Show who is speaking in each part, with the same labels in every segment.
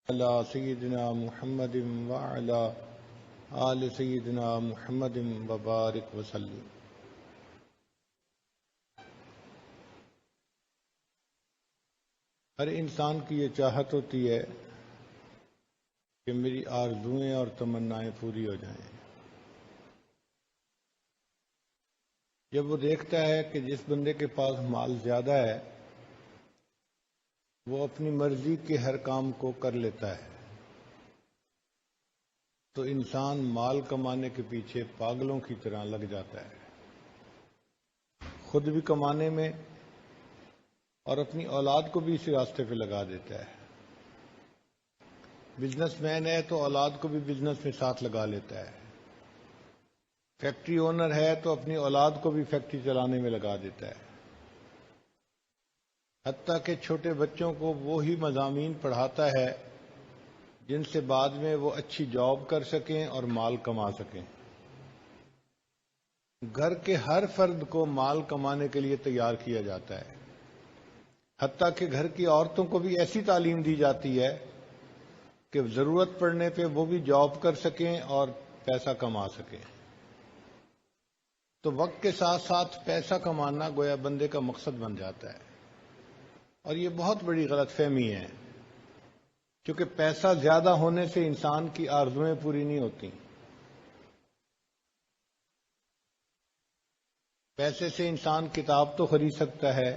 Speaker 1: علی سیدنا محمد وعلی آل سیدنا محمد وبارک وسلم۔ ہر انسان کی یہ چاہت ہوتی ہے کہ میری آرزوئیں اور تمنائیں پوری ہو جائیں۔ جب وہ دیکھتا ہے کہ جس بندے کے پاس مال زیادہ ہے وہ اپنی مرضی کے ہر کام کو کر لیتا ہے، تو انسان مال کمانے کے پیچھے پاگلوں کی طرح لگ جاتا ہے، خود بھی کمانے میں اور اپنی اولاد کو بھی اسی راستے پہ لگا دیتا ہے۔ بزنس مین ہے تو اولاد کو بھی بزنس میں ساتھ لگا لیتا ہے، فیکٹری اونر ہے تو اپنی اولاد کو بھی فیکٹری چلانے میں لگا دیتا ہے، حتیٰ کہ چھوٹے بچوں کو وہی مضامین پڑھاتا ہے جن سے بعد میں وہ اچھی جاب کر سکیں اور مال کما سکیں۔ گھر کے ہر فرد کو مال کمانے کے لیے تیار کیا جاتا ہے، حتیٰ کہ گھر کی عورتوں کو بھی ایسی تعلیم دی جاتی ہے کہ ضرورت پڑنے پہ وہ بھی جاب کر سکیں اور پیسہ کما سکیں۔ تو وقت کے ساتھ ساتھ پیسہ کمانا گویا بندے کا مقصد بن جاتا ہے، اور یہ بہت بڑی غلط فہمی ہے، کیونکہ پیسہ زیادہ ہونے سے انسان کی آرزوئیں پوری نہیں ہوتی۔ پیسے سے انسان کتاب تو خرید سکتا ہے،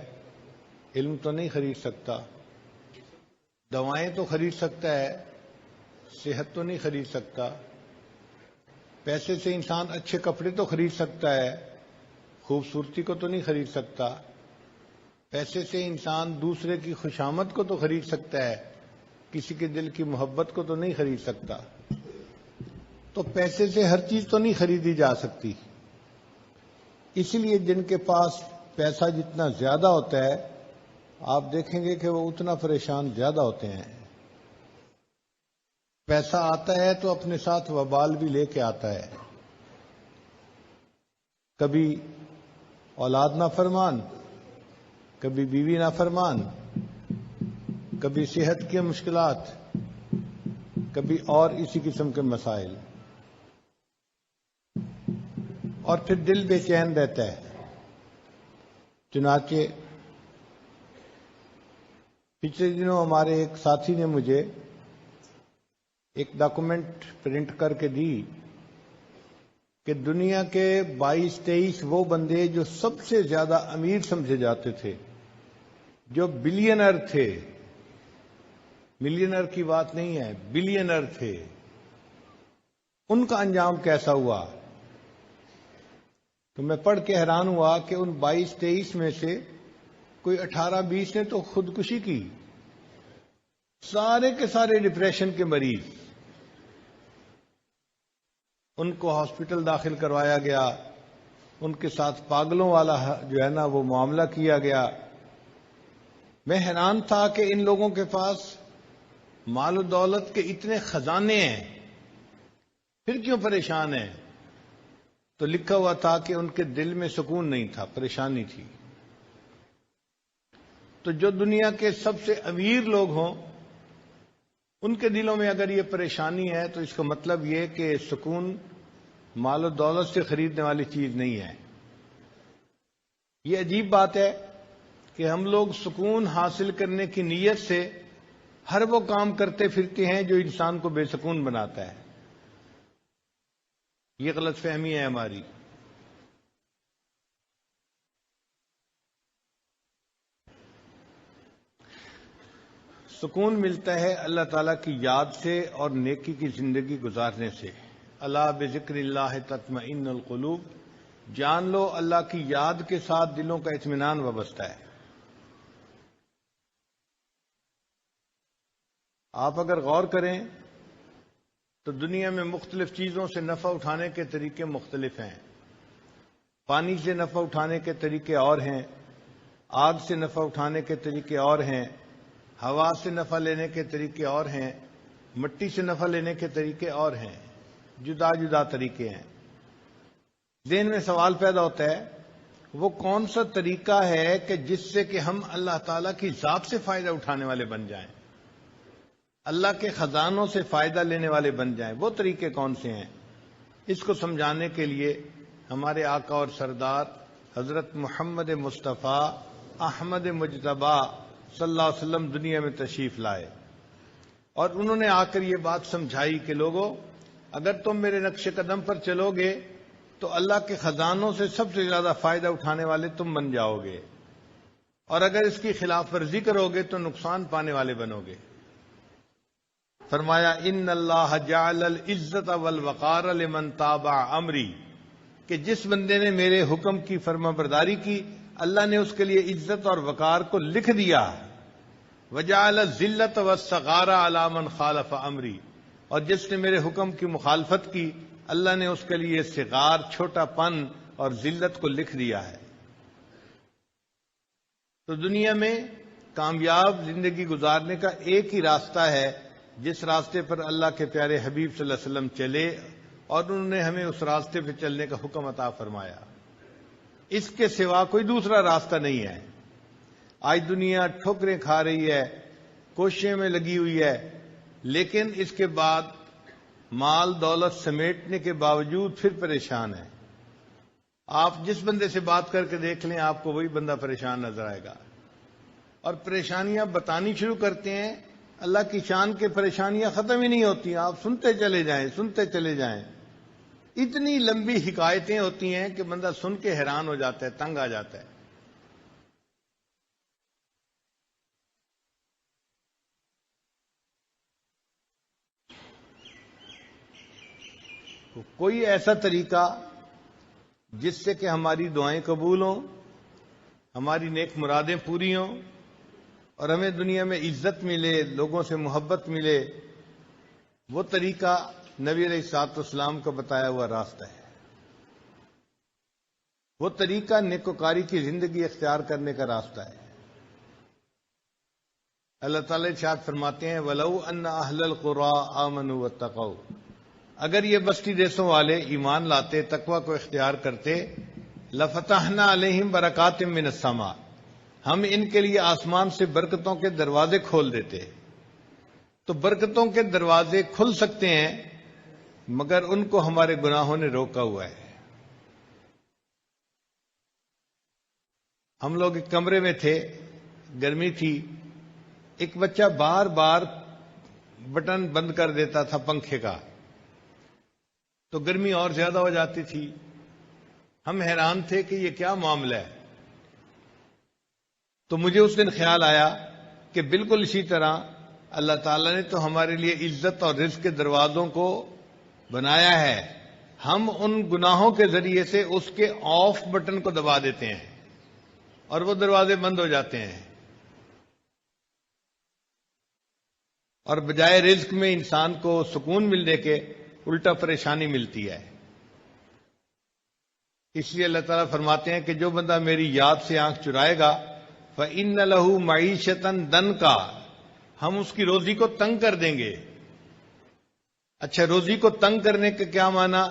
Speaker 1: علم تو نہیں خرید سکتا، دوائیں تو خرید سکتا ہے، صحت تو نہیں خرید سکتا۔ پیسے سے انسان اچھے کپڑے تو خرید سکتا ہے، خوبصورتی کو تو نہیں خرید سکتا۔ پیسے سے انسان دوسرے کی خوشامد کو تو خرید سکتا ہے، کسی کے دل کی محبت کو تو نہیں خرید سکتا۔ تو پیسے سے ہر چیز تو نہیں خریدی جا سکتی، اسی لیے جن کے پاس پیسہ جتنا زیادہ ہوتا ہے آپ دیکھیں گے کہ وہ اتنا پریشان زیادہ ہوتے ہیں۔ پیسہ آتا ہے تو اپنے ساتھ وبال بھی لے کے آتا ہے، کبھی اولاد نافرمان، کبھی بیوی نافرمان، کبھی صحت کی مشکلات، کبھی اور اسی قسم کے مسائل، اور پھر دل بے چین رہتا ہے۔ چنانچہ پچھلے دنوں ہمارے ایک ساتھی نے مجھے ایک ڈاکومنٹ پرنٹ کر کے دی کہ دنیا کے 22-23 وہ بندے جو سب سے زیادہ امیر سمجھے جاتے تھے، جو بلینر تھے، ملینر کی بات نہیں ہے، بلینر تھے، ان کا انجام کیسا ہوا۔ تو میں پڑھ کے حیران ہوا کہ ان 22-23 میں سے کوئی 18-20 نے تو خودکشی کی، سارے کے سارے ڈپریشن کے مریض، ان کو ہاسپٹل داخل کروایا گیا، ان کے ساتھ پاگلوں والا جو ہے نا وہ معاملہ کیا گیا۔ میں حیران تھا کہ ان لوگوں کے پاس مال و دولت کے اتنے خزانے ہیں، پھر کیوں پریشان ہیں؟ تو لکھا ہوا تھا کہ ان کے دل میں سکون نہیں تھا، پریشانی تھی۔ تو جو دنیا کے سب سے امیر لوگ ہوں ان کے دلوں میں اگر یہ پریشانی ہے تو اس کا مطلب یہ کہ سکون مال و دولت سے خریدنے والی چیز نہیں ہے۔ یہ عجیب بات ہے کہ ہم لوگ سکون حاصل کرنے کی نیت سے ہر وہ کام کرتے پھرتے ہیں جو انسان کو بے سکون بناتا ہے۔ یہ غلط فہمی ہے ہماری۔ سکون ملتا ہے اللہ تعالیٰ کی یاد سے اور نیکی کی زندگی گزارنے سے۔ الا بذکر اللہ تطمئن القلوب، جان لو اللہ کی یاد کے ساتھ دلوں کا اطمینان وابستہ ہے۔ آپ اگر غور کریں تو دنیا میں مختلف چیزوں سے نفع اٹھانے کے طریقے مختلف ہیں۔ پانی سے نفع اٹھانے کے طریقے اور ہیں، آگ سے نفع اٹھانے کے طریقے اور ہیں، ہوا سے نفع لینے کے طریقے اور ہیں، مٹی سے نفع لینے کے طریقے اور ہیں، جدا جدا طریقے ہیں۔ ذہن میں سوال پیدا ہوتا ہے وہ کون سا طریقہ ہے کہ جس سے کہ ہم اللہ تعالیٰ کی ذات سے فائدہ اٹھانے والے بن جائیں، اللہ کے خزانوں سے فائدہ لینے والے بن جائیں، وہ طریقے کون سے ہیں؟ اس کو سمجھانے کے لیے ہمارے آقا اور سردار حضرت محمد مصطفیٰ احمد مجتبی صلی اللہ علیہ وسلم دنیا میں تشریف لائے، اور انہوں نے آ کر یہ بات سمجھائی کہ لوگو، اگر تم میرے نقش قدم پر چلو گے تو اللہ کے خزانوں سے سب سے زیادہ فائدہ اٹھانے والے تم بن جاؤ گے، اور اگر اس کی خلاف ورزی کرو گے تو نقصان پانے والے بنو گے۔ فرمایا ان اللہ جعل العزت والوقار لمن تابع امری، کہ جس بندے نے میرے حکم کی فرما برداری کی، اللہ نے اس کے لیے عزت اور وقار کو لکھ دیا۔ وجعل الذلۃ والصغار علی من خالف امری، اور جس نے میرے حکم کی مخالفت کی، اللہ نے اس کے لیے صغار، چھوٹا پن اور ذلت کو لکھ دیا ہے۔ تو دنیا میں کامیاب زندگی گزارنے کا ایک ہی راستہ ہے، جس راستے پر اللہ کے پیارے حبیب صلی اللہ علیہ وسلم چلے، اور انہوں نے ہمیں اس راستے پہ چلنے کا حکم عطا فرمایا۔ اس کے سوا کوئی دوسرا راستہ نہیں ہے۔ آج دنیا ٹھوکریں کھا رہی ہے، کوششیں میں لگی ہوئی ہے، لیکن اس کے بعد مال دولت سمیٹنے کے باوجود پھر پریشان ہے۔ آپ جس بندے سے بات کر کے دیکھ لیں، آپ کو وہی بندہ پریشان نظر آئے گا، اور پریشانیاں بتانی شروع کرتے ہیں۔ اللہ کی شان کے پریشانیاں ختم ہی نہیں ہوتی، آپ سنتے چلے جائیں، سنتے چلے جائیں۔ اتنی لمبی حکایتیں ہوتی ہیں کہ بندہ سن کے حیران ہو جاتا ہے، تنگ آ جاتا ہے۔ کوئی ایسا طریقہ جس سے کہ ہماری دعائیں قبول ہوں، ہماری نیک مرادیں پوری ہوں، اور ہمیں دنیا میں عزت ملے، لوگوں سے محبت ملے، وہ طریقہ نبی علیہ الصلوۃ والسلام کا بتایا ہوا راستہ ہے۔ وہ طریقہ نیکوکاری کی زندگی اختیار کرنے کا راستہ ہے۔ اللہ تعالیٰ ارشاد فرماتے ہیں وَلَوْ أَنَّ أَهْلَ الْقُرَىٰ آمَنُوا وَاتَّقَوْا، اگر یہ بستی دیسوں والے ایمان لاتے، تقوی کو اختیار کرتے، لَفَتَحْنَا عَلَيْهِمْ بَرَكَاتٍ مِّنَ السَّمَاءِ، ہم ان کے لیے آسمان سے برکتوں کے دروازے کھول دیتے۔ تو برکتوں کے دروازے کھل سکتے ہیں، مگر ان کو ہمارے گناہوں نے روکا ہوا ہے۔ ہم لوگ ایک کمرے میں تھے، گرمی تھی، ایک بچہ بار بار بٹن بند کر دیتا تھا پنکھے کا، تو گرمی اور زیادہ ہو جاتی تھی۔ ہم حیران تھے کہ یہ کیا معاملہ ہے۔ تو مجھے اس دن خیال آیا کہ بالکل اسی طرح اللہ تعالیٰ نے تو ہمارے لیے عزت اور رزق کے دروازوں کو بنایا ہے، ہم ان گناہوں کے ذریعے سے اس کے آف بٹن کو دبا دیتے ہیں اور وہ دروازے بند ہو جاتے ہیں، اور بجائے رزق میں انسان کو سکون ملنے کے الٹا پریشانی ملتی ہے۔ اس لیے اللہ تعالیٰ فرماتے ہیں کہ جو بندہ میری یاد سے آنکھ چرائے گا فَإِنَّ لَهُ مَعِيشَةً ضَنْكَ، ہم اس کی روزی کو تنگ کر دیں گے۔ اچھا، روزی کو تنگ کرنے کا کیا معنی؟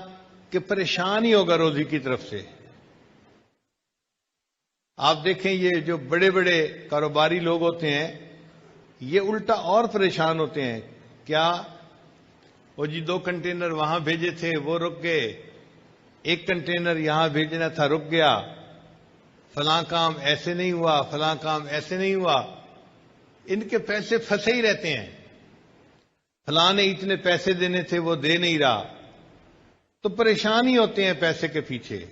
Speaker 1: کہ پریشان ہی ہوگا روزی کی طرف سے۔ آپ دیکھیں یہ جو بڑے بڑے کاروباری لوگ ہوتے ہیں، یہ الٹا اور پریشان ہوتے ہیں۔ کیا وہ جی 2 کنٹینر وہاں بھیجے تھے وہ رک گئے، 1 کنٹینر یہاں بھیجنا تھا رک گیا، فلاں کام ایسے نہیں ہوا، فلاں کام ایسے نہیں ہوا۔ ان کے پیسے پھنسے ہی رہتے ہیں، فلاں نے اتنے پیسے دینے تھے وہ دے نہیں رہا، تو پریشان ہی ہوتے ہیں پیسے کے پیچھے۔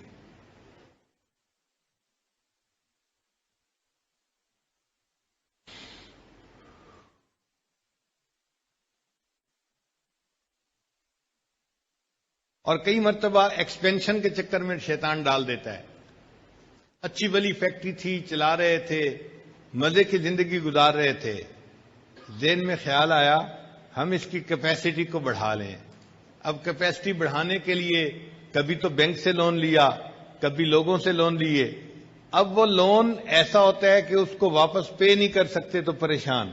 Speaker 1: اور کئی مرتبہ ایکسپینشن کے چکر میں شیطان ڈال دیتا ہے۔ اچھی بلی فیکٹری تھی، چلا رہے تھے، مزے کی زندگی گزار رہے تھے، ذہن میں خیال آیا ہم اس کی کیپیسٹی کو بڑھا لیں۔ اب کیپیسٹی بڑھانے کے لیے کبھی تو بینک سے لون لیا، کبھی لوگوں سے لون لیے۔ اب وہ لون ایسا ہوتا ہے کہ اس کو واپس پے نہیں کر سکتے تو پریشان۔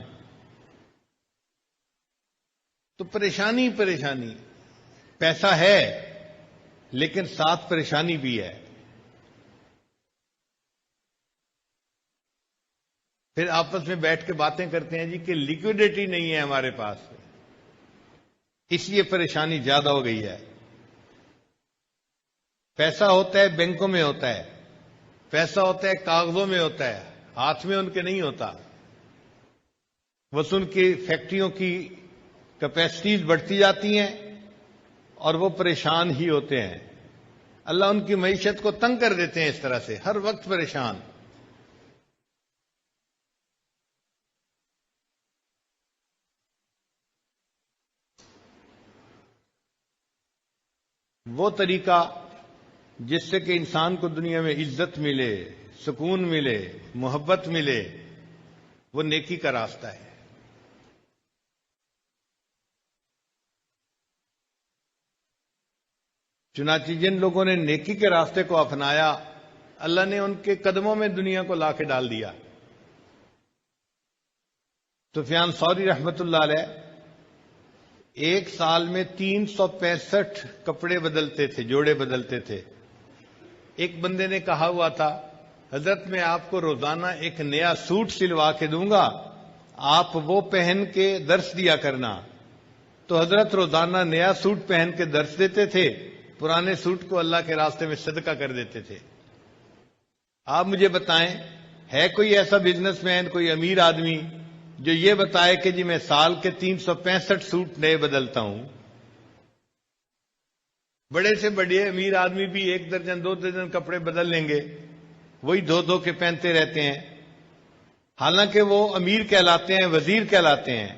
Speaker 1: تو پریشانی پریشانی، پیسہ ہے لیکن ساتھ پریشانی بھی ہے۔ پھر آپس میں بیٹھ کے باتیں کرتے ہیں جی کہ لیکوڈیٹی نہیں ہے ہمارے پاس، اس لیے پریشانی زیادہ ہو گئی ہے۔ پیسہ ہوتا ہے بینکوں میں ہوتا ہے، پیسہ ہوتا ہے کاغذوں میں ہوتا ہے، ہاتھ میں ان کے نہیں ہوتا۔ بس ان کی فیکٹریوں کی کیپیسٹیز بڑھتی جاتی ہیں اور وہ پریشان ہی ہوتے ہیں۔ اللہ ان کی معیشت کو تنگ کر دیتے ہیں، اس طرح سے ہر وقت پریشان۔ وہ طریقہ جس سے کہ انسان کو دنیا میں عزت ملے، سکون ملے، محبت ملے، وہ نیکی کا راستہ ہے۔ چنانچہ جن لوگوں نے نیکی کے راستے کو اپنایا، اللہ نے ان کے قدموں میں دنیا کو لا کے ڈال دیا۔ سفیان ثوری رحمۃ اللہ علیہ ایک سال میں 365 کپڑے بدلتے تھے، جوڑے بدلتے تھے۔ ایک بندے نے کہا ہوا تھا، حضرت میں آپ کو روزانہ ایک نیا سوٹ سلوا کے دوں گا، آپ وہ پہن کے درس دیا کرنا۔ تو حضرت روزانہ نیا سوٹ پہن کے درس دیتے تھے، پرانے سوٹ کو اللہ کے راستے میں صدقہ کر دیتے تھے۔ آپ مجھے بتائیں، ہے کوئی ایسا بزنس مین، کوئی امیر آدمی جو یہ بتائے کہ جی میں سال کے 365 سوٹ نئے بدلتا ہوں؟ بڑے سے بڑے امیر آدمی بھی 1 درجن 2 درجن کپڑے بدل لیں گے، وہی دو کے پہنتے رہتے ہیں، حالانکہ وہ امیر کہلاتے ہیں، وزیر کہلاتے ہیں۔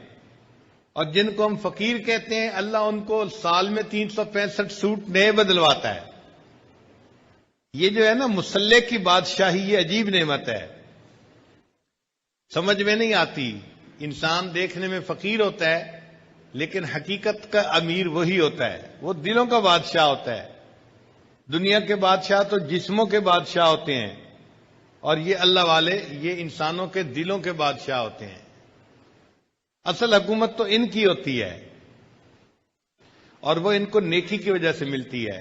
Speaker 1: اور جن کو ہم فقیر کہتے ہیں، اللہ ان کو سال میں 365 سوٹ نئے بدلواتا ہے۔ یہ جو ہے نا مسلح کی بادشاہی، یہ عجیب نعمت ہے، سمجھ میں نہیں آتی۔ انسان دیکھنے میں فقیر ہوتا ہے لیکن حقیقت کا امیر وہی ہوتا ہے، وہ دلوں کا بادشاہ ہوتا ہے۔ دنیا کے بادشاہ تو جسموں کے بادشاہ ہوتے ہیں، اور یہ اللہ والے یہ انسانوں کے دلوں کے بادشاہ ہوتے ہیں۔ اصل حکومت تو ان کی ہوتی ہے، اور وہ ان کو نیکی کی وجہ سے ملتی ہے۔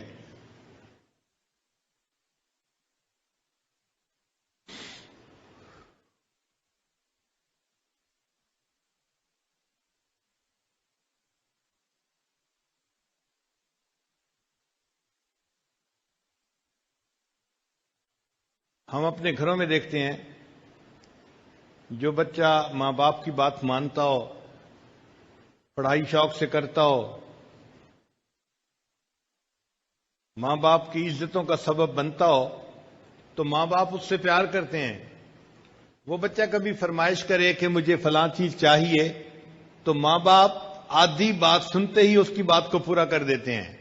Speaker 1: ہم اپنے گھروں میں دیکھتے ہیں، جو بچہ ماں باپ کی بات مانتا ہو، پڑھائی شوق سے کرتا ہو، ماں باپ کی عزتوں کا سبب بنتا ہو، تو ماں باپ اس سے پیار کرتے ہیں۔ وہ بچہ کبھی فرمائش کرے کہ مجھے فلاں چیز چاہیے، تو ماں باپ آدھی بات سنتے ہی اس کی بات کو پورا کر دیتے ہیں۔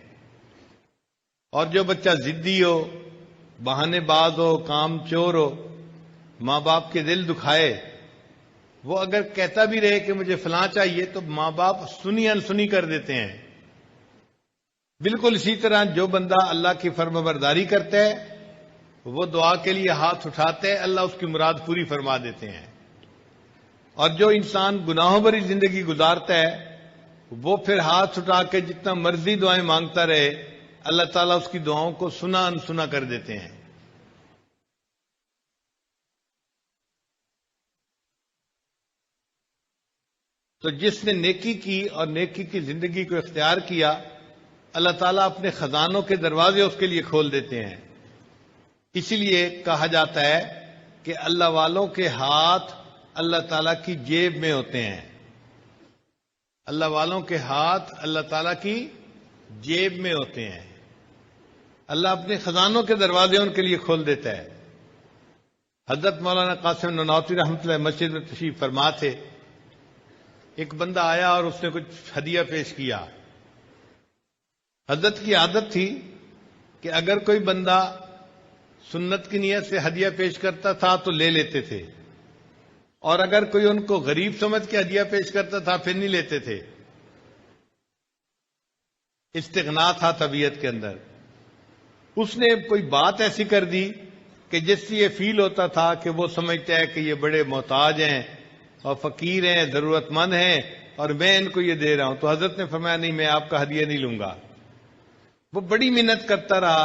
Speaker 1: اور جو بچہ ضدی ہو، بہانے باز ہو، کام چور ہو، ماں باپ کے دل دکھائے، وہ اگر کہتا بھی رہے کہ مجھے فلاں چاہیے تو ماں باپ سنی انسنی کر دیتے ہیں۔ بالکل اسی طرح جو بندہ اللہ کی فرمانبرداری کرتا ہے، وہ دعا کے لیے ہاتھ اٹھاتے ہیں، اللہ اس کی مراد پوری فرما دیتے ہیں۔ اور جو انسان گناہوں بھری زندگی گزارتا ہے، وہ پھر ہاتھ اٹھا کے جتنا مرضی دعائیں مانگتا رہے، اللہ تعالیٰ اس کی دعاؤں کو سنا انسنا کر دیتے ہیں۔ تو جس نے نیکی کی اور نیکی کی زندگی کو اختیار کیا، اللہ تعالیٰ اپنے خزانوں کے دروازے اس کے لیے کھول دیتے ہیں۔ اسی لیے کہا جاتا ہے کہ اللہ والوں کے ہاتھ اللہ تعالیٰ کی جیب میں ہوتے ہیں۔ اللہ والوں کے ہاتھ اللہ تعالیٰ کی جیب میں ہوتے ہیں۔ اللہ اپنے خزانوں کے دروازے ان کے لیے کھول دیتا ہے۔ حضرت مولانا قاسم نانوتوی رحمۃ اللہ مسجد میں تشریف فرما تھے۔ ایک بندہ آیا اور اس نے کچھ ہدیہ پیش کیا۔ حضرت کی عادت تھی کہ اگر کوئی بندہ سنت کی نیت سے ہدیہ پیش کرتا تھا تو لے لیتے تھے، اور اگر کوئی ان کو غریب سمجھ کے ہدیہ پیش کرتا تھا پھر نہیں لیتے تھے۔ استغنا تھا طبیعت کے اندر۔ اس نے کوئی بات ایسی کر دی کہ جس سے یہ فیل ہوتا تھا کہ وہ سمجھتا ہے کہ یہ بڑے محتاج ہیں اور فقیر ہیں، ضرورت مند ہیں، اور میں ان کو یہ دے رہا ہوں۔ تو حضرت نے فرمایا نہیں، میں آپ کا ہدیہ نہیں لوں گا۔ وہ بڑی محنت کرتا رہا،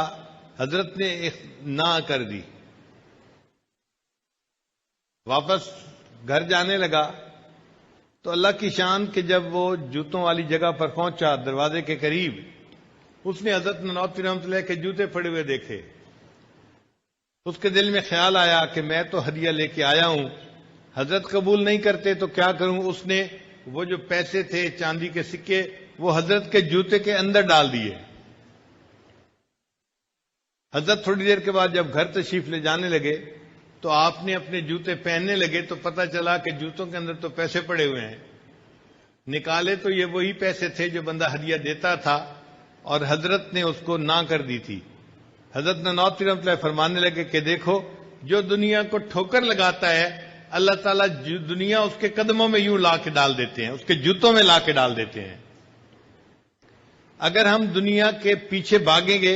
Speaker 1: حضرت نے نہ کر دی۔ واپس گھر جانے لگا تو اللہ کی شان کہ جب وہ جوتوں والی جگہ پر پہنچا دروازے کے قریب، اس نے حضرت نانوتوی رحمۃ اللہ کے جوتے پڑے ہوئے دیکھے. اس کے دل میں خیال آیا کہ میں تو ہدیہ لے کے آیا ہوں، حضرت قبول نہیں کرتے تو کیا کروں. اس نے وہ جو پیسے تھے چاندی کے سکے وہ حضرت کے جوتے کے اندر ڈال دیے. حضرت تھوڑی دیر کے بعد جب گھر تشریف لے جانے لگے تو آپ نے اپنے جوتے پہننے لگے تو پتہ چلا کہ جوتوں کے اندر تو پیسے پڑے ہوئے ہیں. نکالے تو یہ وہی پیسے تھے جو بندہ ہدیہ دیتا تھا، اور حضرت نے اس کو نہ کر دی تھی. حضرت نانوتوی رحمۃ اللہ فرمانے لگے کہ دیکھو، جو دنیا کو ٹھوکر لگاتا ہے اللہ تعالیٰ دنیا اس کے قدموں میں یوں لا کے ڈال دیتے ہیں، اس کے جوتوں میں لا کے ڈال دیتے ہیں. اگر ہم دنیا کے پیچھے بھاگیں گے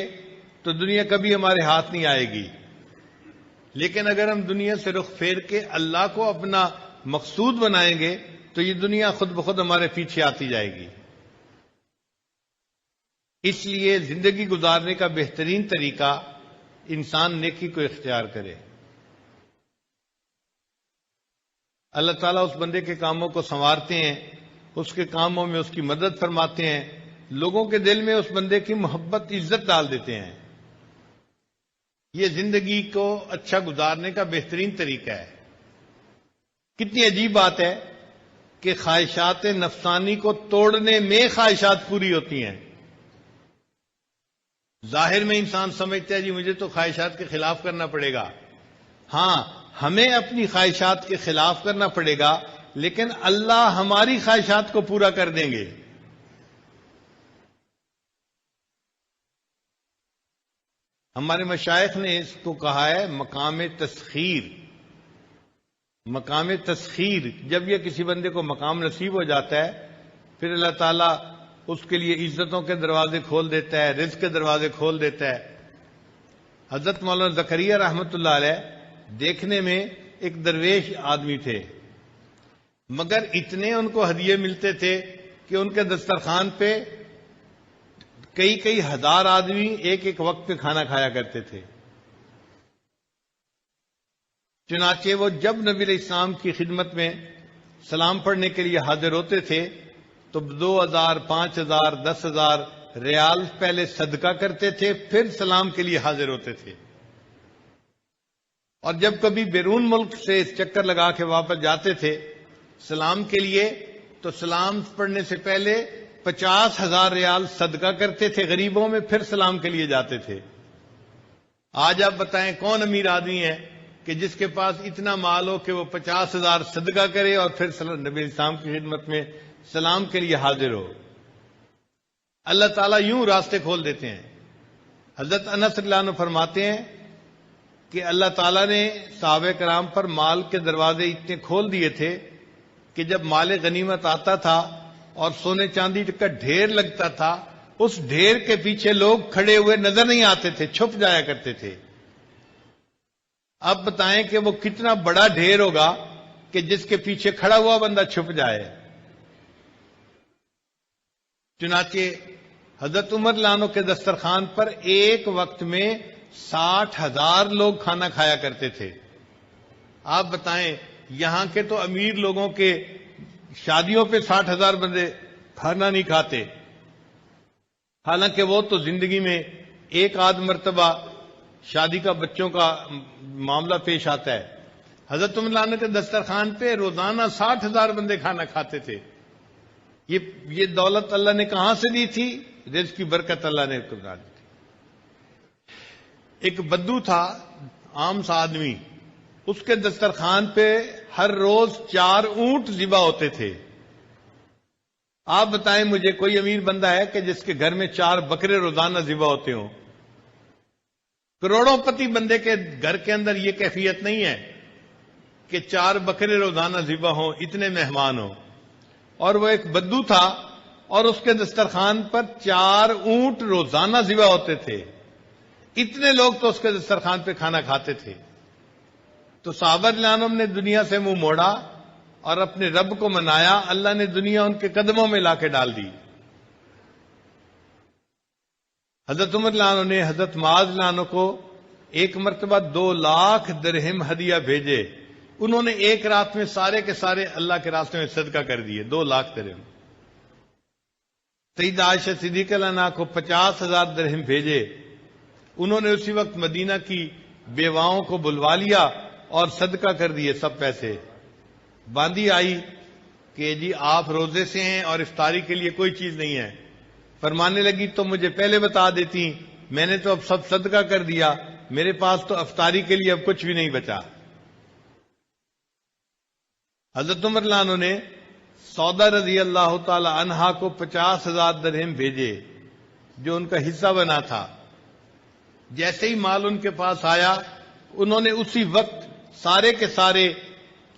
Speaker 1: تو دنیا کبھی ہمارے ہاتھ نہیں آئے گی، لیکن اگر ہم دنیا سے رخ پھیر کے اللہ کو اپنا مقصود بنائیں گے تو یہ دنیا خود بخود ہمارے پیچھے آتی جائے گی. اس لیے زندگی گزارنے کا بہترین طریقہ انسان نیکی کو اختیار کرے. اللہ تعالیٰ اس بندے کے کاموں کو سنوارتے ہیں، اس کے کاموں میں اس کی مدد فرماتے ہیں، لوگوں کے دل میں اس بندے کی محبت عزت ڈال دیتے ہیں. یہ زندگی کو اچھا گزارنے کا بہترین طریقہ ہے. کتنی عجیب بات ہے کہ خواہشات نفسانی کو توڑنے میں خواہشات پوری ہوتی ہیں. ظاہر میں انسان سمجھتا ہے جی مجھے تو خواہشات کے خلاف کرنا پڑے گا. ہاں، ہمیں اپنی خواہشات کے خلاف کرنا پڑے گا، لیکن اللہ ہماری خواہشات کو پورا کر دیں گے. ہمارے مشائخ نے اس کو کہا ہے مقام تسخیر. مقام تسخیر، جب یہ کسی بندے کو مقام نصیب ہو جاتا ہے پھر اللہ تعالیٰ اس کے لیے عزتوں کے دروازے کھول دیتا ہے، رزق کے دروازے کھول دیتا ہے. حضرت مولانا زکریا رحمۃ اللہ علیہ دیکھنے میں ایک درویش آدمی تھے، مگر اتنے ان کو ہدیے ملتے تھے کہ ان کے دسترخوان پہ کئی ہزار آدمی ایک ایک وقت پہ کھانا کھایا کرتے تھے. چنانچہ وہ جب نبی علیہ السلام کی خدمت میں سلام پڑھنے کے لیے حاضر ہوتے تھے تو 2000 5000 10,000 ریال پہلے صدقہ کرتے تھے، پھر سلام کے لیے حاضر ہوتے تھے. اور جب کبھی بیرون ملک سے چکر لگا کے واپس جاتے تھے سلام کے لیے تو سلام پڑھنے سے پہلے 50,000 ریال صدقہ کرتے تھے غریبوں میں، پھر سلام کے لیے جاتے تھے. آج آپ بتائیں کون امیر آدمی ہے کہ جس کے پاس اتنا مال ہو کہ وہ 50,000 صدقہ کرے اور پھر نبی اسلام کی خدمت میں سلام کے لیے حاضر ہو. اللہ تعالیٰ یوں راستے کھول دیتے ہیں. حضرت انس رضی اللہ عنہ فرماتے ہیں کہ اللہ تعالیٰ نے صحابہ کرام پر مال کے دروازے اتنے کھول دیے تھے کہ جب مال غنیمت آتا تھا اور سونے چاندی کا ڈھیر لگتا تھا اس ڈھیر کے پیچھے لوگ کھڑے ہوئے نظر نہیں آتے تھے، چھپ جایا کرتے تھے. اب بتائیں کہ وہ کتنا بڑا ڈھیر ہوگا کہ جس کے پیچھے کھڑا ہوا بندہ چھپ جائے. چنانچہ حضرت عمر لانو کے دسترخوان پر ایک وقت میں 60,000 لوگ کھانا کھایا کرتے تھے. آپ بتائیں یہاں کے تو امیر لوگوں کے شادیوں پہ 60,000 بندے کھانا نہیں کھاتے، حالانکہ وہ تو زندگی میں ایک آدھ مرتبہ شادی کا بچوں کا معاملہ پیش آتا ہے. حضرت عمر لانو کے دسترخوان پہ روزانہ 60,000 بندے کھانا کھاتے تھے. یہ دولت اللہ نے کہاں سے دی تھی؟ رزق کی برکت اللہ نے دی تھی. ایک بدو تھا، عام سا آدمی، اس کے دسترخوان پہ ہر روز 4 اونٹ ذبح ہوتے تھے. آپ بتائیں مجھے کوئی امیر بندہ ہے کہ جس کے گھر میں 4 بکرے روزانہ ذبح ہوتے ہوں؟ کروڑوں پتی بندے کے گھر کے اندر یہ کیفیت نہیں ہے کہ 4 بکرے روزانہ ذبح ہوں، اتنے مہمان ہوں. اور وہ ایک بدو تھا اور اس کے دسترخوان پر 4 اونٹ روزانہ ذبح ہوتے تھے. اتنے لوگ تو اس کے دسترخوان پہ کھانا کھاتے تھے. تو صحابہ رضی اللہ عنہم نے دنیا سے منہ موڑا اور اپنے رب کو منایا. اللہ نے دنیا ان کے قدموں میں لا کے ڈال دی. حضرت عمر رضی اللہ عنہ نے حضرت معاذ رضی اللہ عنہ کو ایک مرتبہ 2 لاکھ درہم ہدیہ بھیجے انہوں نے ایک رات میں سارے کے سارے اللہ کے راستے میں صدقہ کر دیے، 2 لاکھ درہم۔ سیدہ عائشہ صدیقہ عنہا کو 50,000 درہم بھیجے، انہوں نے اسی وقت مدینہ کی بیواؤں کو بلوا لیا اور صدقہ کر دیے سب پیسے۔ باندی آئی کہ جی آپ روزے سے ہیں اور افطاری کے لیے کوئی چیز نہیں ہے، فرمانے لگی تو مجھے پہلے بتا دیتی، میں نے تو اب سب صدقہ کر دیا، میرے پاس تو افطاری کے لیے اب کچھ بھی نہیں بچا۔ حضرت عمر رضی اللہ عنہ نے سودا رضی اللہ تعالی عنہا کو 50,000 درہم بھیجے جو ان کا حصہ بنا تھا۔ جیسے ہی مال ان کے پاس آیا، انہوں نے اسی وقت سارے کے سارے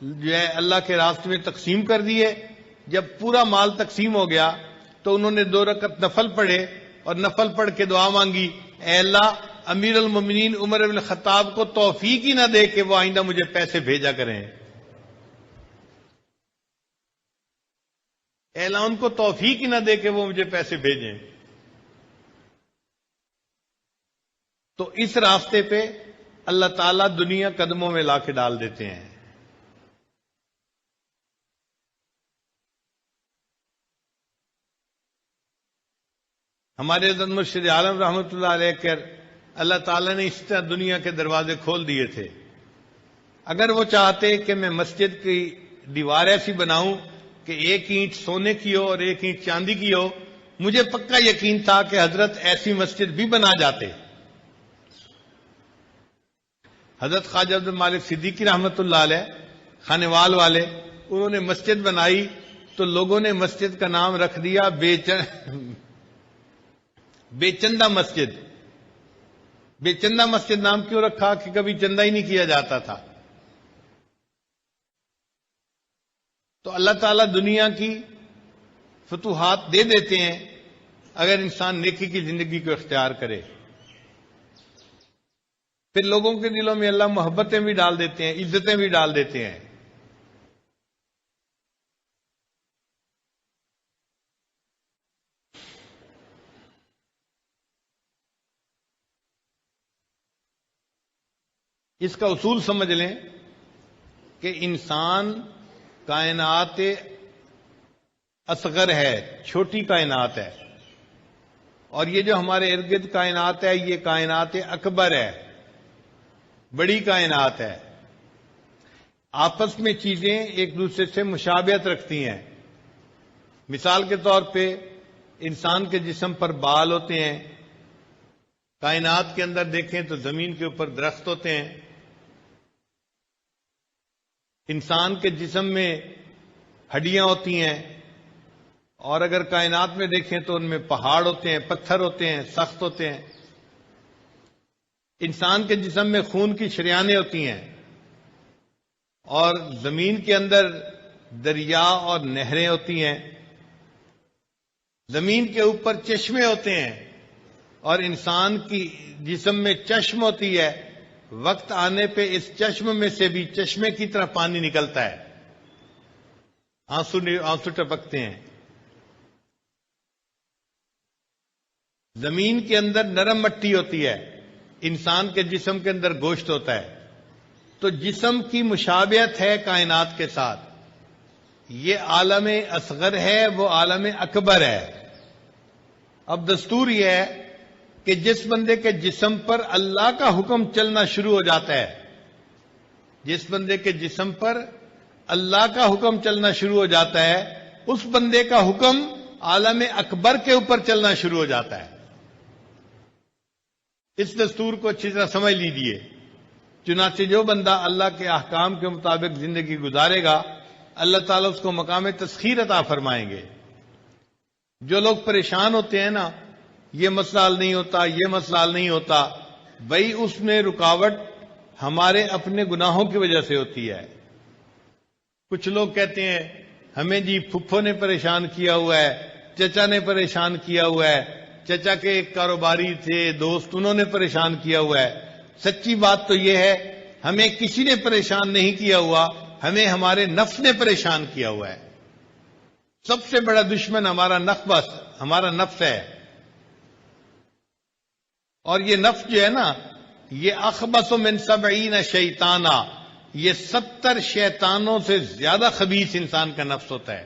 Speaker 1: جو ہے اللہ کے راستے میں تقسیم کر دیے۔ جب پورا مال تقسیم ہو گیا تو انہوں نے 2 رکعت نفل پڑھے اور نفل پڑھ کے دعا مانگی، اے اللہ امیر المومنین عمر بن الخطاب کو توفیق ہی نہ دے کہ وہ آئندہ مجھے پیسے بھیجا کریں، اے اللہ ان کو توفیق ہی نہ دے کہ وہ مجھے پیسے بھیجیں۔ تو اس راستے پہ اللہ تعالیٰ دنیا قدموں میں لا کے ڈال دیتے ہیں۔ ہمارے حضرت مرشد عالم رحمۃ اللہ علیہ کر اللہ تعالیٰ نے اس طرح دنیا کے دروازے کھول دیے تھے۔ اگر وہ چاہتے کہ میں مسجد کی دیوار ایسی بناؤں کہ ایک اینٹ سونے کی ہو اور ایک اینٹ چاندی کی ہو، مجھے پکا یقین تھا کہ حضرت ایسی مسجد بھی بنا جاتے۔ حضرت خواجہ عبد المالک صدیقی رحمۃ اللہ علیہ خانوال والے، انہوں نے مسجد بنائی تو لوگوں نے مسجد کا نام رکھ دیا بے چندہ مسجد۔ بے چندہ مسجد نام کیوں رکھا؟ کہ کبھی چندہ ہی نہیں کیا جاتا تھا۔ تو اللہ تعالیٰ دنیا کی فتوحات دے دیتے ہیں اگر انسان نیکی کی زندگی کو اختیار کرے۔ پھر لوگوں کے دلوں میں اللہ محبتیں بھی ڈال دیتے ہیں، عزتیں بھی ڈال دیتے ہیں۔ اس کا اصول سمجھ لیں کہ انسان کائنات اصغر ہے، چھوٹی کائنات ہے، اور یہ جو ہمارے ارد گرد کائنات ہے یہ کائنات اکبر ہے، بڑی کائنات ہے۔ آپس میں چیزیں ایک دوسرے سے مشابہت رکھتی ہیں۔ مثال کے طور پہ انسان کے جسم پر بال ہوتے ہیں، کائنات کے اندر دیکھیں تو زمین کے اوپر درخت ہوتے ہیں، انسان کے جسم میں ہڈیاں ہوتی ہیں، اور اگر کائنات میں دیکھیں تو ان میں پہاڑ ہوتے ہیں، پتھر ہوتے ہیں، سخت ہوتے ہیں۔ انسان کے جسم میں خون کی شریانیں ہوتی ہیں، اور زمین کے اندر دریا اور نہریں ہوتی ہیں۔ زمین کے اوپر چشمے ہوتے ہیں، اور انسان کی جسم میں چشم ہوتی ہے۔ وقت آنے پہ اس چشم میں سے بھی چشمے کی طرح پانی نکلتا ہے، آنسو ٹپکتے ہیں۔ زمین کے اندر نرم مٹی ہوتی ہے، انسان کے جسم کے اندر گوشت ہوتا ہے۔ تو جسم کی مشابہت ہے کائنات کے ساتھ۔ یہ عالم اصغر ہے، وہ عالم اکبر ہے۔ اب دستور یہ ہے کہ جس بندے کے جسم پر اللہ کا حکم چلنا شروع ہو جاتا ہے، جس بندے کے جسم پر اللہ کا حکم چلنا شروع ہو جاتا ہے، اس بندے کا حکم عالم اکبر کے اوپر چلنا شروع ہو جاتا ہے۔ اس دستور کو اچھی طرح سمجھ لیجیے۔ چنانچہ جو بندہ اللہ کے احکام کے مطابق زندگی گزارے گا، اللہ تعالیٰ اس کو مقام تسخیر عطا فرمائیں گے۔ جو لوگ پریشان ہوتے ہیں نا، یہ مسئلہ حل نہیں ہوتا، یہ مسئلہ حل نہیں ہوتا، بھائی اس میں رکاوٹ ہمارے اپنے گناہوں کی وجہ سے ہوتی ہے۔ کچھ لوگ کہتے ہیں ہمیں جی پھپھو نے پریشان کیا ہوا ہے، چچا نے پریشان کیا ہوا ہے، چچا کے ایک کاروباری تھے دوست، انہوں نے پریشان کیا ہوا ہے۔ سچی بات تو یہ ہے ہمیں کسی نے پریشان نہیں کیا ہوا، ہمیں ہمارے نفس نے پریشان کیا ہوا ہے۔ سب سے بڑا دشمن ہمارا نفس ہے۔ اور یہ نفس جو ہے نا، یہ اخبث من 70 شیطانا، یہ 70 شیطانوں سے زیادہ خبیث انسان کا نفس ہوتا ہے.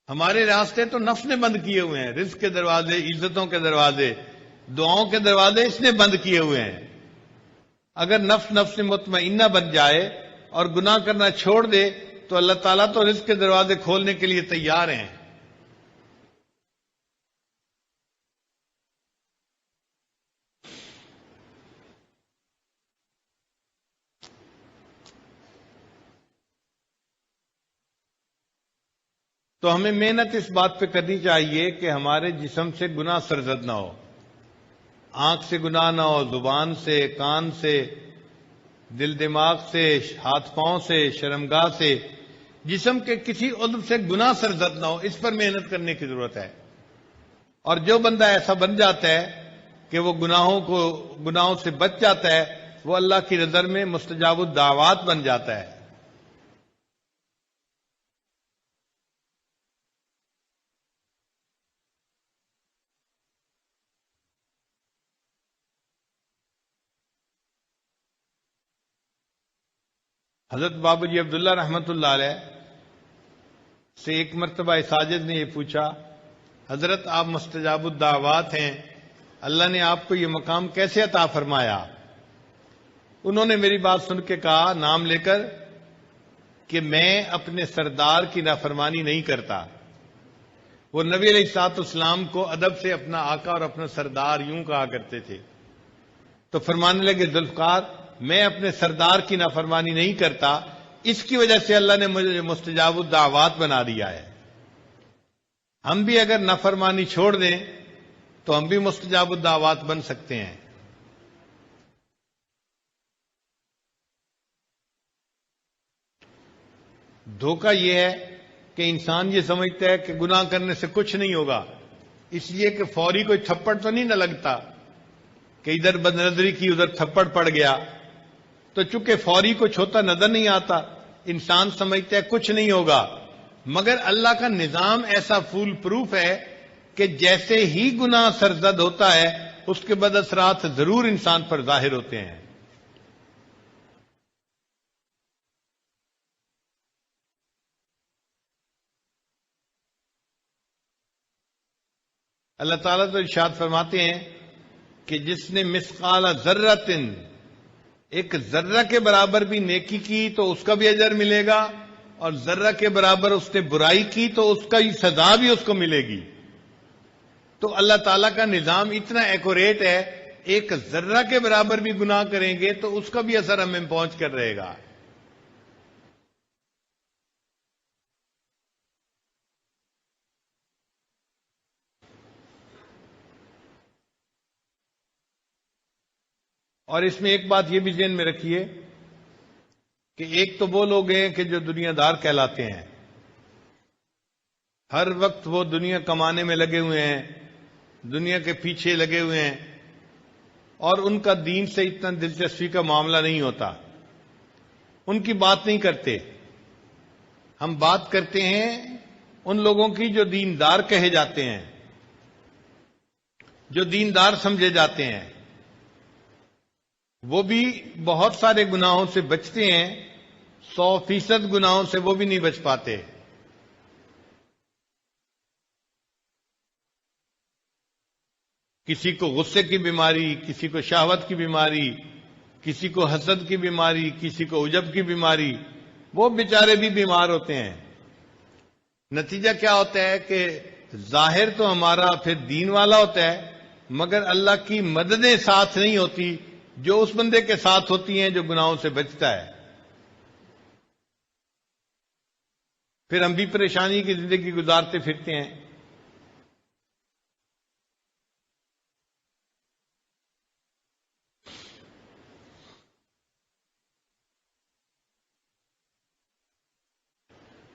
Speaker 1: ہمارے راستے تو نفس نے بند کیے ہوئے ہیں، رزق کے دروازے، عزتوں کے دروازے، دعاؤں کے دروازے اس نے بند کیے ہوئے ہیں. اگر نفس مطمئنہ بن جائے اور گناہ کرنا چھوڑ دے تو اللہ تعالیٰ تو رزق کے دروازے کھولنے کے لیے تیار ہیں. تو ہمیں محنت اس بات پہ کرنی چاہیے کہ ہمارے جسم سے گناہ سرزد نہ ہو، آنکھ سے گناہ نہ ہو، زبان سے، کان سے، دل دماغ سے، ہاتھ پاؤں سے، شرمگاہ سے، جسم کے کسی عضو سے گناہ سرزد نہ ہو. اس پر محنت کرنے کی ضرورت ہے. اور جو بندہ ایسا بن جاتا ہے کہ وہ گناہوں سے بچ جاتا ہے، وہ اللہ کی نظر میں مستجاب الدعوات بن جاتا ہے. حضرت بابا جی عبداللہ رحمت اللہ علیہ سے ایک مرتبہ ساجد نے یہ پوچھا، حضرت آپ مستجاب الدعوات ہیں، اللہ نے آپ کو یہ مقام کیسے عطا فرمایا؟ انہوں نے میری بات سن کے کہا نام لے کر کہ میں اپنے سردار کی نافرمانی نہیں کرتا. وہ نبی علیہ الصلوۃ والسلام کو ادب سے اپنا آقا اور اپنا سردار یوں کہا کرتے تھے. تو فرمانے لگے ذوالفقار میں اپنے سردار کی نافرمانی نہیں کرتا، اس کی وجہ سے اللہ نے مجھے مستجاب الدعوات بنا دیا ہے. ہم بھی اگر نافرمانی چھوڑ دیں تو ہم بھی مستجاب الدعوات بن سکتے ہیں. دھوکہ یہ ہے کہ انسان یہ سمجھتا ہے کہ گناہ کرنے سے کچھ نہیں ہوگا، اس لیے کہ فوری کوئی تھپڑ تو نہیں نہ لگتا کہ ادھر بد نظری کی ادھر تھپڑ پڑ گیا، تو چونکہ فوری کچھ ہوتا نظر نہیں آتا انسان سمجھتا ہے کچھ نہیں ہوگا. مگر اللہ کا نظام ایسا فول پروف ہے کہ جیسے ہی گناہ سرزد ہوتا ہے اس کے بعد اثرات ضرور انسان پر ظاہر ہوتے ہیں. اللہ تعالیٰ تو ارشاد فرماتے ہیں کہ جس نے مثقال ذرۃ، ایک ذرہ کے برابر بھی نیکی کی تو اس کا بھی اجر ملے گا، اور ذرہ کے برابر اس نے برائی کی تو اس کا ہی سزا بھی اس کو ملے گی. تو اللہ تعالیٰ کا نظام اتنا ایکوریٹ ہے، ایک ذرہ کے برابر بھی گناہ کریں گے تو اس کا بھی اثر ہمیں پہنچ کر رہے گا. اور اس میں ایک بات یہ بھی ذہن میں رکھیے کہ ایک تو وہ لوگ ہیں کہ جو دنیا دار کہلاتے ہیں، ہر وقت وہ دنیا کمانے میں لگے ہوئے ہیں، دنیا کے پیچھے لگے ہوئے ہیں، اور ان کا دین سے اتنا دلچسپی کا معاملہ نہیں ہوتا، ان کی بات نہیں کرتے. ہم بات کرتے ہیں ان لوگوں کی جو دیندار کہے جاتے ہیں، جو دیندار سمجھے جاتے ہیں. وہ بھی بہت سارے گناہوں سے بچتے ہیں، 100% گناہوں سے وہ بھی نہیں بچ پاتے. کسی کو غصے کی بیماری، کسی کو شہوت کی بیماری، کسی کو حسد کی بیماری، کسی کو عجب کی بیماری، وہ بیچارے بھی بیمار ہوتے ہیں. نتیجہ کیا ہوتا ہے کہ ظاہر تو ہمارا پھر دین والا ہوتا ہے، مگر اللہ کی مددیں ساتھ نہیں ہوتی جو اس بندے کے ساتھ ہوتی ہیں جو گناہوں سے بچتا ہے. پھر ہم بھی پریشانی کی زندگی گزارتے پھرتے ہیں.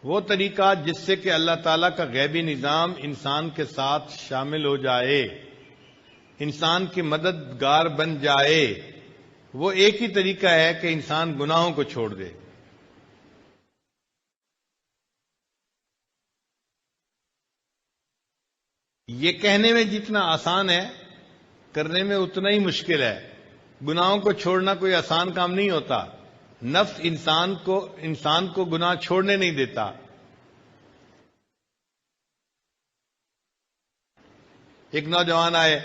Speaker 1: وہ طریقہ جس سے کہ اللہ تعالیٰ کا غیبی نظام انسان کے ساتھ شامل ہو جائے، انسان کی مددگار بن جائے، وہ ایک ہی طریقہ ہے کہ انسان گناہوں کو چھوڑ دے. یہ کہنے میں جتنا آسان ہے کرنے میں اتنا ہی مشکل ہے. گناہوں کو چھوڑنا کوئی آسان کام نہیں ہوتا. نفس انسان کو گناہ چھوڑنے نہیں دیتا. ایک نوجوان آئے،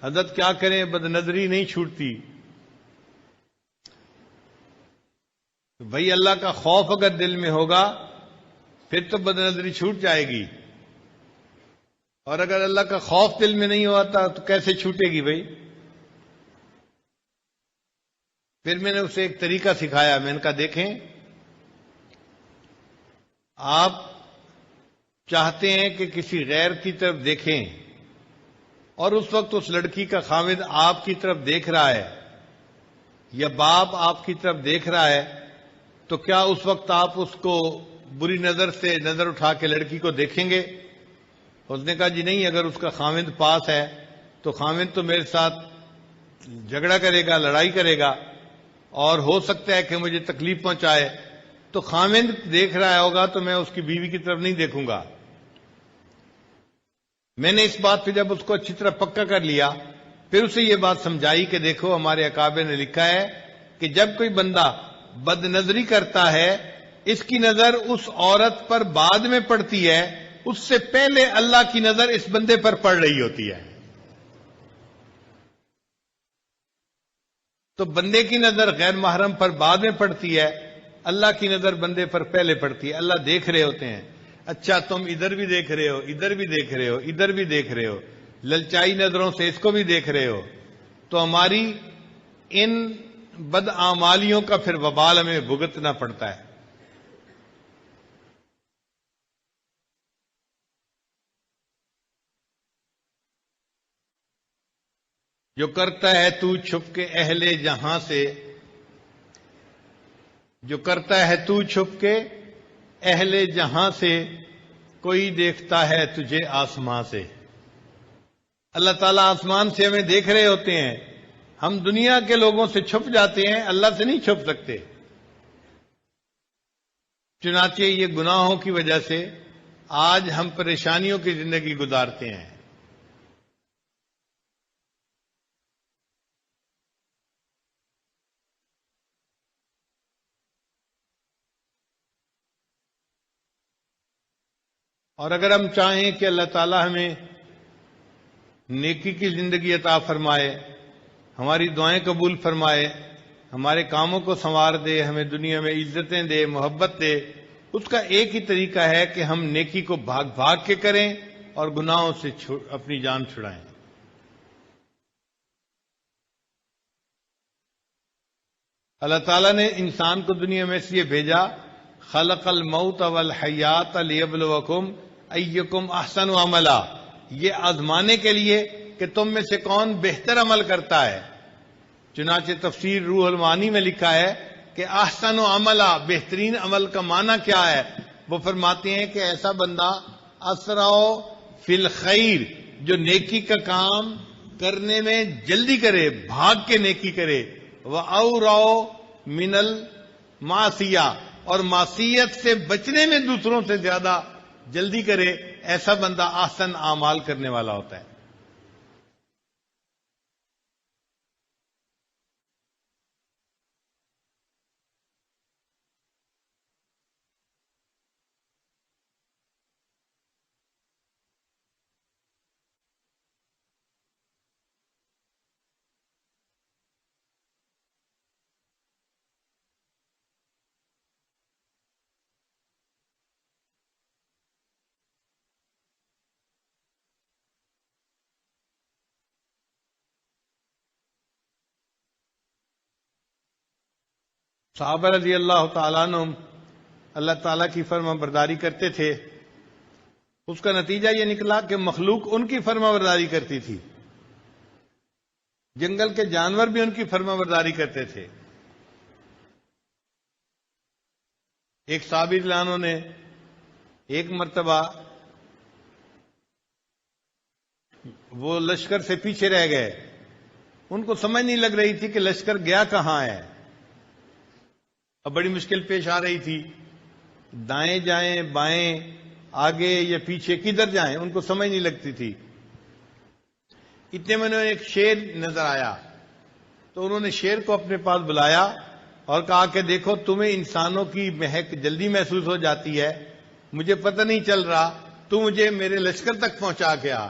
Speaker 1: حضرت کیا کریں، بد نظری نہیں چھوٹتی. بھائی اللہ کا خوف اگر دل میں ہوگا پھر تو بد نظری چھوٹ جائے گی، اور اگر اللہ کا خوف دل میں نہیں ہوتا تو کیسے چھوٹے گی بھائی؟ پھر میں نے اسے ایک طریقہ سکھایا. میں نے کہا دیکھیں، آپ چاہتے ہیں کہ کسی غیر کی طرف دیکھیں اور اس وقت اس لڑکی کا خاوند آپ کی طرف دیکھ رہا ہے یا باپ آپ کی طرف دیکھ رہا ہے، تو کیا اس وقت آپ اس کو بری نظر سے نظر اٹھا کے لڑکی کو دیکھیں گے؟ اس نے کہا جی نہیں، اگر اس کا خاوند پاس ہے تو خاوند تو میرے ساتھ جھگڑا کرے گا، لڑائی کرے گا، اور ہو سکتا ہے کہ مجھے تکلیف پہنچائے. تو خاوند دیکھ رہا ہوگا تو میں اس کی بیوی کی طرف نہیں دیکھوں گا. میں نے اس بات پہ جب اس کو اچھی طرح پکا کر لیا، پھر اسے یہ بات سمجھائی کہ دیکھو ہمارے اکابر نے لکھا ہے کہ جب کوئی بندہ بد نظری کرتا ہے، اس کی نظر اس عورت پر بعد میں پڑتی ہے، اس سے پہلے اللہ کی نظر اس بندے پر پڑ رہی ہوتی ہے. تو بندے کی نظر غیر محرم پر بعد میں پڑتی ہے، اللہ کی نظر بندے پر پہلے پڑتی ہے. اللہ دیکھ رہے ہوتے ہیں. اچھا تم ادھر بھی دیکھ رہے ہو، ادھر بھی دیکھ رہے ہو، ادھر بھی دیکھ رہے ہو، للچائی نظروں سے اس کو بھی دیکھ رہے ہو، تو ہماری ان بدعمالیوں کا پھر وبال ہمیں بھگتنا پڑتا ہے. جو کرتا ہے تو چھپ کے اہل جہاں سے، جو کرتا ہے تو چھپ کے اہل جہاں سے، کوئی دیکھتا ہے تجھے آسمان سے. اللہ تعالیٰ آسمان سے ہمیں دیکھ رہے ہوتے ہیں. ہم دنیا کے لوگوں سے چھپ جاتے ہیں، اللہ سے نہیں چھپ سکتے. چنانچہ یہ گناہوں کی وجہ سے آج ہم پریشانیوں کی زندگی گزارتے ہیں. اور اگر ہم چاہیں کہ اللہ تعالیٰ ہمیں نیکی کی زندگی عطا فرمائے، ہماری دعائیں قبول فرمائے، ہمارے کاموں کو سنوار دے، ہمیں دنیا میں عزتیں دے، محبت دے، اس کا ایک ہی طریقہ ہے کہ ہم نیکی کو بھاگ بھاگ کے کریں اور گناہوں سے اپنی جان چھڑائیں. اللہ تعالیٰ نے انسان کو دنیا میں اس لیے بھیجا، خلق الموت والحیات لیبلوکم ایکم احسن عملا، یہ آزمانے کے لیے کہ تم میں سے کون بہتر عمل کرتا ہے. چنانچہ تفسیر روح المعانی میں لکھا ہے کہ احسن عملا، بہترین عمل کا معنی کیا ہے؟ وہ فرماتے ہیں کہ ایسا بندہ اسرع فی الخیر، جو نیکی کا کام کرنے میں جلدی کرے، بھاگ کے نیکی کرے، وَأَوْرَعُ مِنَ الْمَعْصِيَةِ، اور معصیت سے بچنے میں دوسروں سے زیادہ جلدی کرے. ایسا بندہ احسن اعمال کرنے والا ہوتا ہے. صحابہ رضی اللہ تعالیٰ عنہ اللہ تعالیٰ کی فرما برداری کرتے تھے. اس کا نتیجہ یہ نکلا کہ مخلوق ان کی فرما برداری کرتی تھی، جنگل کے جانور بھی ان کی فرما برداری کرتے تھے. ایک صحابی لانوں نے ایک مرتبہ وہ لشکر سے پیچھے رہ گئے. ان کو سمجھ نہیں لگ رہی تھی کہ لشکر گیا کہاں ہے. اب بڑی مشکل پیش آ رہی تھی، دائیں جائیں، بائیں، آگے یا پیچھے، کدھر جائیں، ان کو سمجھ نہیں لگتی تھی. اتنے میں انہیں ایک شیر نظر آیا. تو انہوں نے شیر کو اپنے پاس بلایا اور کہا کہ دیکھو تمہیں انسانوں کی مہک جلدی محسوس ہو جاتی ہے، مجھے پتہ نہیں چل رہا، تو مجھے میرے لشکر تک پہنچا کے آ۔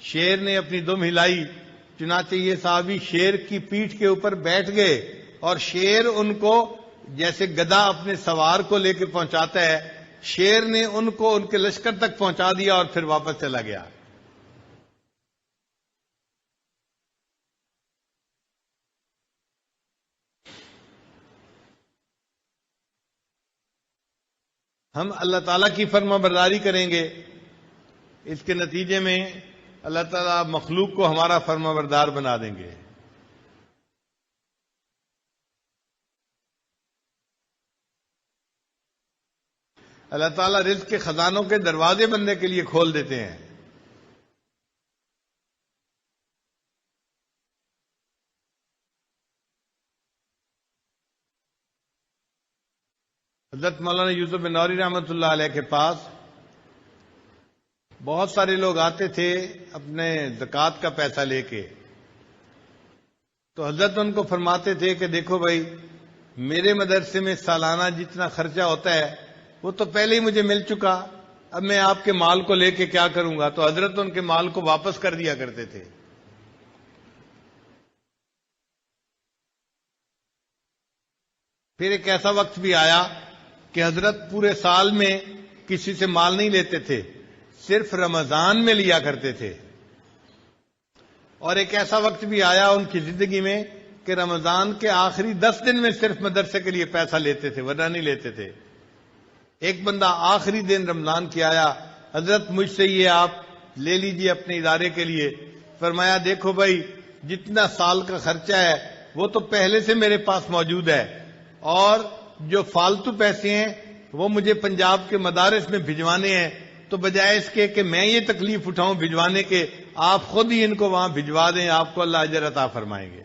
Speaker 1: شیر نے اپنی دم ہلائی، چنانچہ یہ صحابی شیر کی پیٹھ کے اوپر بیٹھ گئے اور شیر ان کو جیسے گدھا اپنے سوار کو لے کے پہنچاتا ہے، شیر نے ان کو ان کے لشکر تک پہنچا دیا اور پھر واپس چلا گیا۔ ہم اللہ تعالیٰ کی فرما برداری کریں گے، اس کے نتیجے میں اللہ تعالیٰ مخلوق کو ہمارا فرما بردار بنا دیں گے۔ اللہ تعالیٰ رزق کے خزانوں کے دروازے بندے کے لیے کھول دیتے ہیں۔ حضرت مولانا یوسف بن نوری رحمۃ اللہ علیہ کے پاس بہت سارے لوگ آتے تھے اپنے زکوٰۃ کا پیسہ لے کے، تو حضرت ان کو فرماتے تھے کہ دیکھو بھائی، میرے مدرسے میں سالانہ جتنا خرچہ ہوتا ہے وہ تو پہلے ہی مجھے مل چکا، اب میں آپ کے مال کو لے کے کیا کروں گا؟ تو حضرت ان کے مال کو واپس کر دیا کرتے تھے۔ پھر ایک ایسا وقت بھی آیا کہ حضرت پورے سال میں کسی سے مال نہیں لیتے تھے، صرف رمضان میں لیا کرتے تھے۔ اور ایک ایسا وقت بھی آیا ان کی زندگی میں کہ رمضان کے آخری 10 دن میں صرف مدرسے کے لیے پیسہ لیتے تھے، ورنہ نہیں لیتے تھے۔ ایک بندہ آخری دن رمضان کی آیا، حضرت مجھ سے یہ آپ لے لیجئے اپنے ادارے کے لیے۔ فرمایا دیکھو بھائی، جتنا سال کا خرچہ ہے وہ تو پہلے سے میرے پاس موجود ہے، اور جو فالتو پیسے ہیں وہ مجھے پنجاب کے مدارس میں بھجوانے ہیں، تو بجائے اس کے کہ میں یہ تکلیف اٹھاؤں بھجوانے کے، آپ خود ہی ان کو وہاں بھجوا دیں، آپ کو اللہ اجر عطا فرمائیں گے۔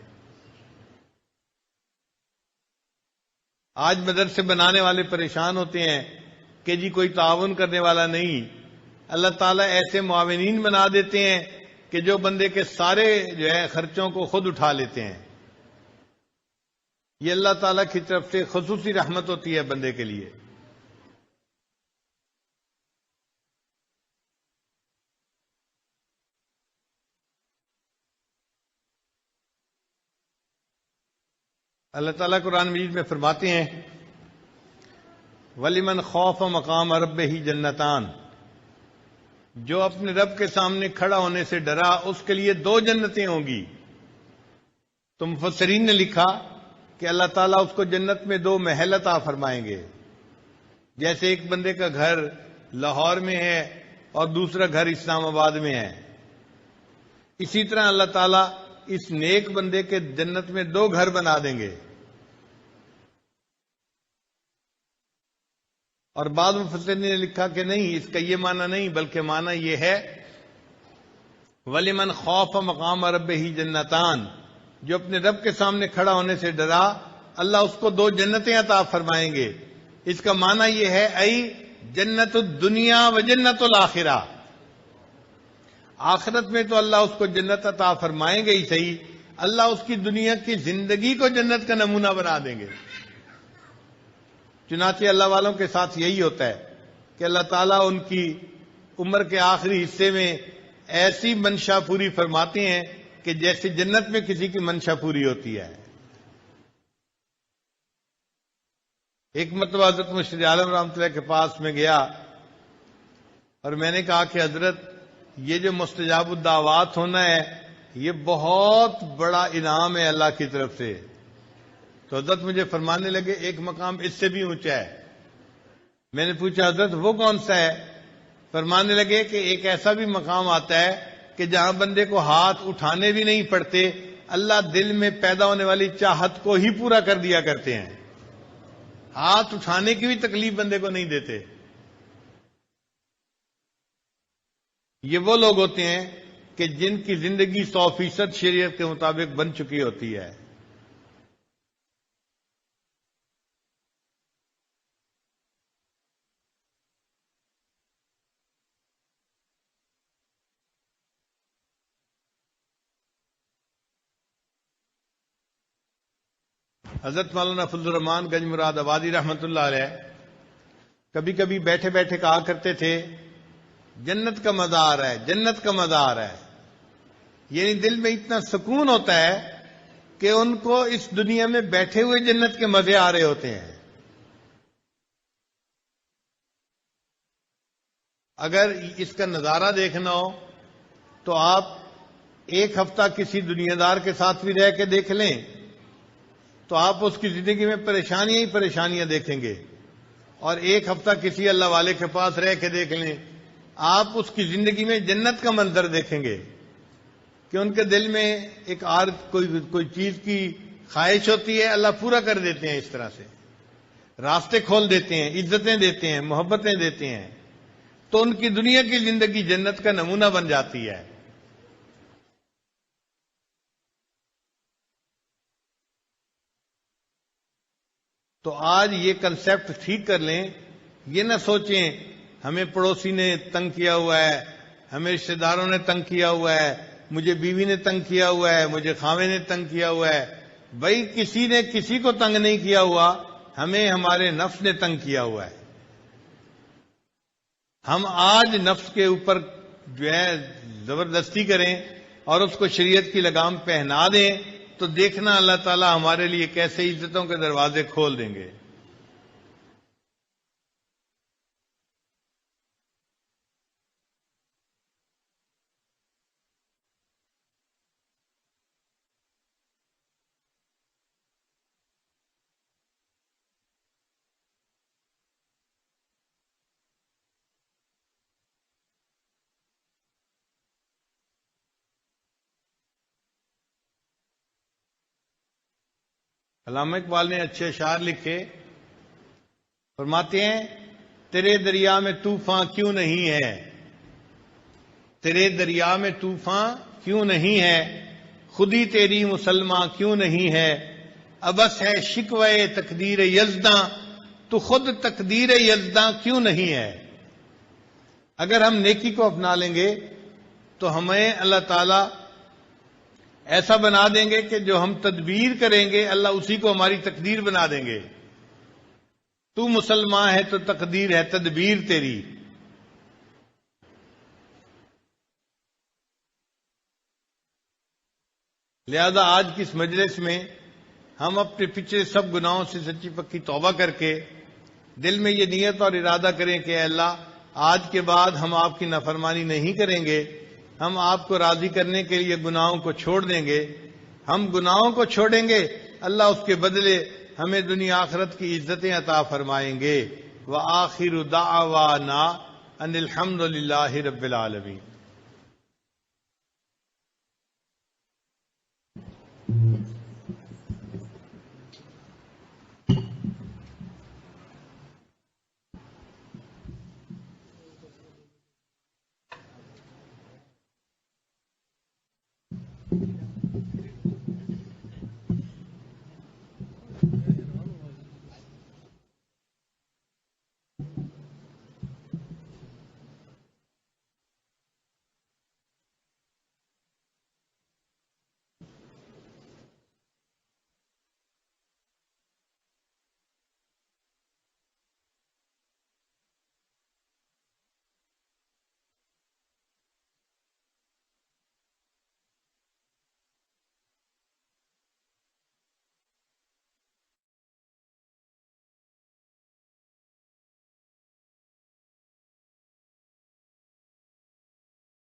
Speaker 1: آج مدرسے بنانے والے پریشان ہوتے ہیں کہ جی کوئی تعاون کرنے والا نہیں۔ اللہ تعالیٰ ایسے معاونین بنا دیتے ہیں کہ جو بندے کے سارے جو ہے خرچوں کو خود اٹھا لیتے ہیں۔ یہ اللہ تعالیٰ کی طرف سے خصوصی رحمت ہوتی ہے بندے کے لیے۔ اللہ تعالیٰ قرآن مجید میں فرماتے ہیں وَلِمَنْ خَافَ مَقَامَ رَبِّهِ جَنَّتَانِ، جو اپنے رب کے سامنے کھڑا ہونے سے ڈرا اس کے لیے 2 جنتیں ہوں گی۔ تو مفسرین نے لکھا کہ اللہ تعالیٰ اس کو جنت میں 2 محل عطا فرمائیں گے۔ جیسے ایک بندے کا گھر لاہور میں ہے اور دوسرا گھر اسلام آباد میں ہے، اسی طرح اللہ تعالیٰ اس نیک بندے کے جنت میں 2 گھر بنا دیں گے۔ اور بعض مفسرین نے لکھا کہ نہیں، اس کا یہ معنی نہیں، بلکہ معنی یہ ہے وَلِمَنْ خَافَ مَقَامَ رَبِّهِ جَنَّتَانِ، جو اپنے رب کے سامنے کھڑا ہونے سے ڈرا، اللہ اس کو 2 جنتیں عطا فرمائیں گے۔ اس کا معنی یہ ہے ای جنت الدنیا و جنت الآخرہ، آخرت میں تو اللہ اس کو جنت عطا فرمائیں گے ہی صحیح، اللہ اس کی دنیا کی زندگی کو جنت کا نمونہ بنا دیں گے۔ چنانچہ اللہ والوں کے ساتھ یہی ہوتا ہے کہ اللہ تعالیٰ ان کی عمر کے آخری حصے میں ایسی منشا پوری فرماتے ہیں کہ جیسے جنت میں کسی کی منشا پوری ہوتی ہے۔ ایک مرتبہ حضرت مشیر عالم رحمۃ اللہ کے پاس میں گیا اور میں نے کہا کہ حضرت یہ جو مستجاب الدعوات ہونا ہے یہ بہت بڑا انعام ہے اللہ کی طرف سے۔ تو حضرت مجھے فرمانے لگے ایک مقام اس سے بھی اونچا ہے۔ میں نے پوچھا حضرت وہ کون سا ہے؟ فرمانے لگے کہ ایک ایسا بھی مقام آتا ہے کہ جہاں بندے کو ہاتھ اٹھانے بھی نہیں پڑتے، اللہ دل میں پیدا ہونے والی چاہت کو ہی پورا کر دیا کرتے ہیں، ہاتھ اٹھانے کی بھی تکلیف بندے کو نہیں دیتے۔ یہ وہ لوگ ہوتے ہیں کہ جن کی زندگی 100% شریعت کے مطابق بن چکی ہوتی ہے۔ حضرت مولانا فضل الرحمان گنج مراد آبادی رحمۃ اللہ علیہ کبھی کبھی بیٹھے بیٹھے کہا کرتے تھے جنت کا مزہ آ رہا ہے، جنت کا مزہ آ رہا ہے. یعنی دل میں اتنا سکون ہوتا ہے کہ ان کو اس دنیا میں بیٹھے ہوئے جنت کے مزے آ رہے ہوتے ہیں. اگر اس کا نظارہ دیکھنا ہو تو آپ ایک ہفتہ کسی دنیا دار کے ساتھ بھی رہ کے دیکھ لیں تو آپ اس کی زندگی میں پریشانیاں ہی پریشانیاں دیکھیں گے، اور ایک ہفتہ کسی اللہ والے کے پاس رہ کے دیکھ لیں آپ اس کی زندگی میں جنت کا منظر دیکھیں گے کہ ان کے دل میں ایک کوئی چیز کی خواہش ہوتی ہے، اللہ پورا کر دیتے ہیں. اس طرح سے راستے کھول دیتے ہیں، عزتیں دیتے ہیں، محبتیں دیتے ہیں، تو ان کی دنیا کی زندگی جنت کا نمونہ بن جاتی ہے. تو آج یہ کنسپٹ ٹھیک کر لیں، یہ نہ سوچیں ہمیں پڑوسی نے تنگ کیا ہوا ہے، ہمیں رشتہ داروں نے تنگ کیا ہوا ہے، مجھے بیوی نے تنگ کیا ہوا ہے، مجھے خاوے نے تنگ کیا ہوا ہے. بھائی کسی نے کسی کو تنگ نہیں کیا ہوا، ہمیں ہمارے نفس نے تنگ کیا ہوا ہے. ہم آج نفس کے اوپر جو ہے زبردستی کریں اور اس کو شریعت کی لگام پہنا دیں تو دیکھنا اللہ تعالیٰ ہمارے لیے کیسے عزتوں کے دروازے کھول دیں گے. علامہ اقبال نے اچھے اشعار لکھے، فرماتے ہیں تیرے دریا میں طوفان کیوں نہیں ہے، تیرے دریا میں طوفان کیوں نہیں ہے، خودی تیری مسلمان کیوں نہیں ہے، ابس ہے شکوے تقدیر یزداں تو خود تقدیر یزداں کیوں نہیں ہے. اگر ہم نیکی کو اپنا لیں گے تو ہمیں اللہ تعالیٰ ایسا بنا دیں گے کہ جو ہم تدبیر کریں گے اللہ اسی کو ہماری تقدیر بنا دیں گے. تو مسلمان ہے تو تقدیر ہے تدبیر تیری. لہذا آج کی اس مجلس میں ہم اپنے پچھلے سب گناہوں سے سچی پکی توبہ کر کے دل میں یہ نیت اور ارادہ کریں کہ اے اللہ آج کے بعد ہم آپ کی نافرمانی نہیں کریں گے، ہم آپ کو راضی کرنے کے لیے گناہوں کو چھوڑ دیں گے. ہم گناہوں کو چھوڑیں گے، اللہ اس کے بدلے ہمیں دنیا آخرت کی عزتیں عطا فرمائیں گے. وآخر دعوانا ان الحمد للہ رب العالمین.